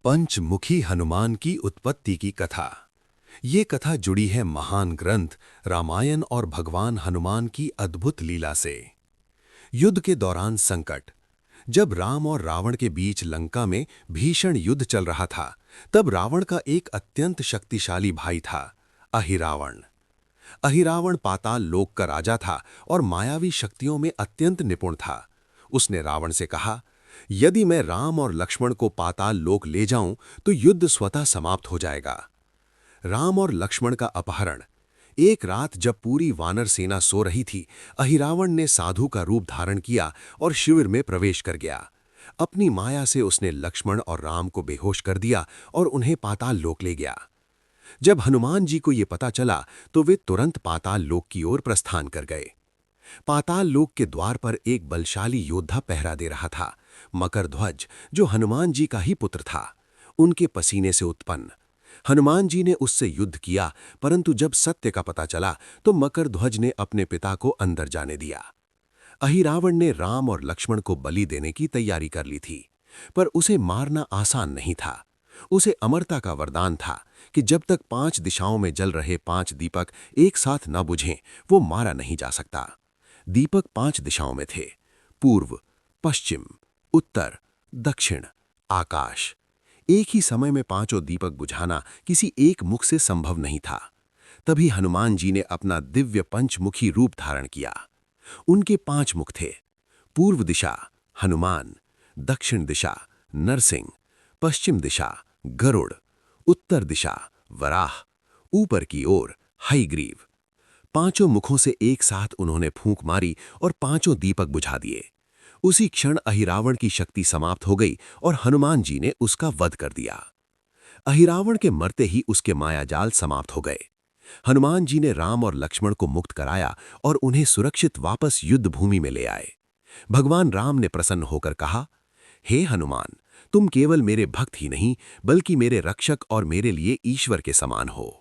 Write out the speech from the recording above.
पंचमुखी हनुमान की उत्पत्ति की कथा। ये कथा जुड़ी है महान ग्रंथ रामायण और भगवान हनुमान की अद्भुत लीला से। युद्ध के दौरान संकट। जब राम और रावण के बीच लंका में भीषण युद्ध चल रहा था, तब रावण का एक अत्यंत शक्तिशाली भाई था, अहिरावण। अहिरावण पाताल लोक का राजा था और मायावी शक्तियों में अत्यंत निपुण था। उसने रावण से कहा, यदि मैं राम और लक्ष्मण को पाताल लोक ले जाऊं तो युद्ध स्वतः समाप्त हो जाएगा। राम और लक्ष्मण का अपहरण। एक रात जब पूरी वानर सेना सो रही थी, अहिरावण ने साधु का रूप धारण किया और शिविर में प्रवेश कर गया। अपनी माया से उसने लक्ष्मण और राम को बेहोश कर दिया और उन्हें पाताल लोक ले गया। जब हनुमान जी को यह पता चला तो वे तुरंत पाताल लोक की ओर प्रस्थान कर गए। पाताल लोक के द्वार पर एक बलशाली योद्धा पहरा दे रहा था, मकरध्वज, जो हनुमान जी का ही पुत्र था, उनके पसीने से उत्पन्न। हनुमान जी ने उससे युद्ध किया, परंतु जब सत्य का पता चला तो मकरध्वज ने अपने पिता को अंदर जाने दिया। अहिरावण ने राम और लक्ष्मण को बलि देने की तैयारी कर ली थी, पर उसे मारना आसान नहीं था। उसे अमरता का वरदान था कि जब तक 5 दिशाओं में जल रहे 5 दीपक एक साथ न बुझें, वो मारा नहीं जा सकता। दीपक 5 दिशाओं में थे: पूर्व, पश्चिम, उत्तर, दक्षिण, आकाश। एक ही समय में 5 दीपक बुझाना किसी एक मुख से संभव नहीं था। तभी हनुमान जी ने अपना दिव्य पंचमुखी रूप धारण किया। उनके 5 मुख थे: पूर्व दिशा हनुमान, दक्षिण दिशा नरसिंह, पश्चिम दिशा गरुड़, उत्तर दिशा वराह, ऊपर की ओर हयग्रीव। 5 मुखों से एक साथ उन्होंने फूंक मारी और 5 दीपक बुझा दिए। उसी क्षण अहिरावण की शक्ति समाप्त हो गई और हनुमान जी ने उसका वध कर दिया। अहिरावण के मरते ही उसके मायाजाल समाप्त हो गए। हनुमान जी ने राम और लक्ष्मण को मुक्त कराया और उन्हें सुरक्षित वापस युद्ध भूमि में ले आए। भगवान राम ने प्रसन्न होकर कहा, हे हनुमान, तुम केवल मेरे भक्त ही नहीं, बल्कि मेरे रक्षक और मेरे लिए ईश्वर के समान हो।